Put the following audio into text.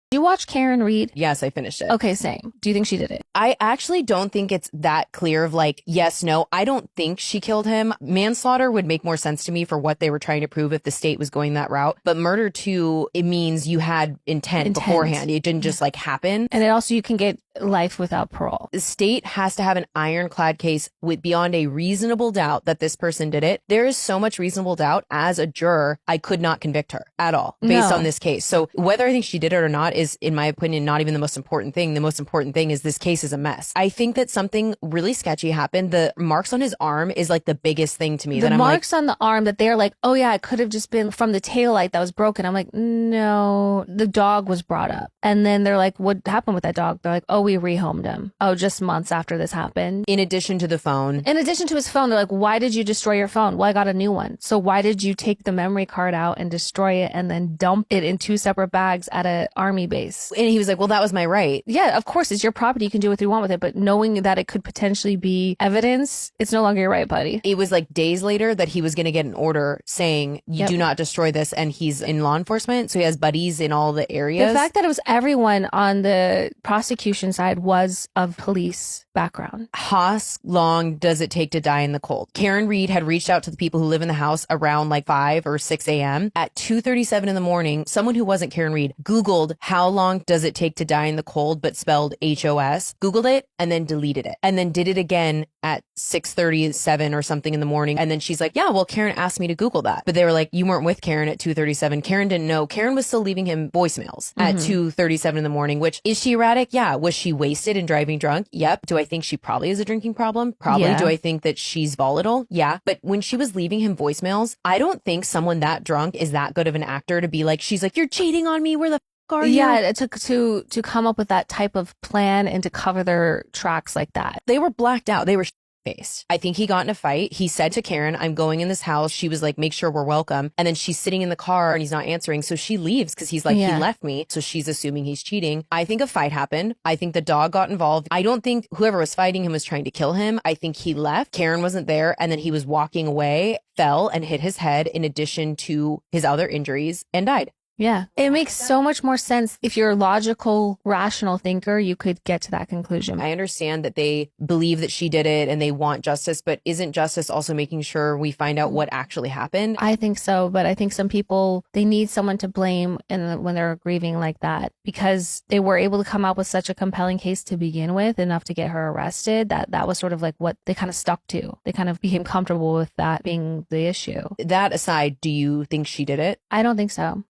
You watch Karen Read? Yes, I finished it. Okay, same. Do you think she did it? I actually don't think it's that clear of like, yes, no. I don't think she killed him. Manslaughter would make more sense to me for what they were trying to prove if the state was going that route. But murder too, it means you had intent beforehand. It didn't just like happen. And it also, you can get life without parole. The state has to have an ironclad case with beyond a reasonable doubt that this person did it. There is so much reasonable doubt as a juror, I could not convict her at all based on this case. So whether I think she did it or not is, in my opinion, not even the most important thing. The most important thing is this case is a mess. I think that something really sketchy happened. The marks on his arm is like the biggest thing to me. The marks on the arm that they're like, oh yeah, it could have just been from the taillight that was broken. I'm like, no, the dog was brought up. And then they're like, what happened with that dog? They're like, oh, we rehomed him. Oh, just months after this happened. In addition to the phone. In addition to his phone, they're like, why did you destroy your phone? Well, I got a new one. So why did you take the memory card out and destroy it and then dump it in 2 separate bags at an army base? And he was like, well, that was my right. Yeah, of course, it's your property. You can do what you want with it. But knowing that it could potentially be evidence, it's no longer your right, buddy. It was like days later that he was going to get an order saying, you do not destroy this. And he's in law enforcement. So he has buddies in all the areas. The fact that it was everyone on the prosecution side was of police background. How long does it take to die in the cold? Karen Read had reached out to the people who live in the house around like 5 or 6 a.m. At 2:37 in the morning, someone who wasn't Karen Read Googled how long does it take to die in the cold, but spelled HOS, Googled it and then deleted it and then did it again at 6:37 or something in the morning. And then she's like, yeah, well, Karen asked me to Google that. But they were like, you weren't with Karen at 2:37. Karen didn't know. Karen was still leaving him voicemails at 2:37 in the morning, which is she erratic? Yeah. Was she wasted and driving drunk? Yep. Do I think she probably has a drinking problem? Probably. Yeah. Do I think that she's volatile? Yeah. But when she was leaving him voicemails, I don't think someone that drunk is that good of an actor to be like, she's like, you're cheating on me. Where the are you? Yeah, it took to come up with that type of plan and to cover their tracks like that. They were blacked out. They were faced. I think he got in a fight. He said to Karen, I'm going in this house. She was like, make sure we're welcome. And then she's sitting in the car and he's not answering. So she leaves because he's like, he left me. So she's assuming he's cheating. I think a fight happened. I think the dog got involved. I don't think whoever was fighting him was trying to kill him. I think he left. Karen wasn't there. And then he was walking away, fell and hit his head in addition to his other injuries and died. Yeah. It makes so much more sense. If you're a logical, rational thinker, you could get to that conclusion. I understand that they believe that she did it and they want justice, but isn't justice also making sure we find out what actually happened? I think so, but I think some people, they need someone to blame when they're grieving like that, because they were able to come out with such a compelling case to begin with, enough to get her arrested, that was sort of like what they kind of stuck to. They kind of became comfortable with that being the issue. That aside, do you think she did it? I don't think so.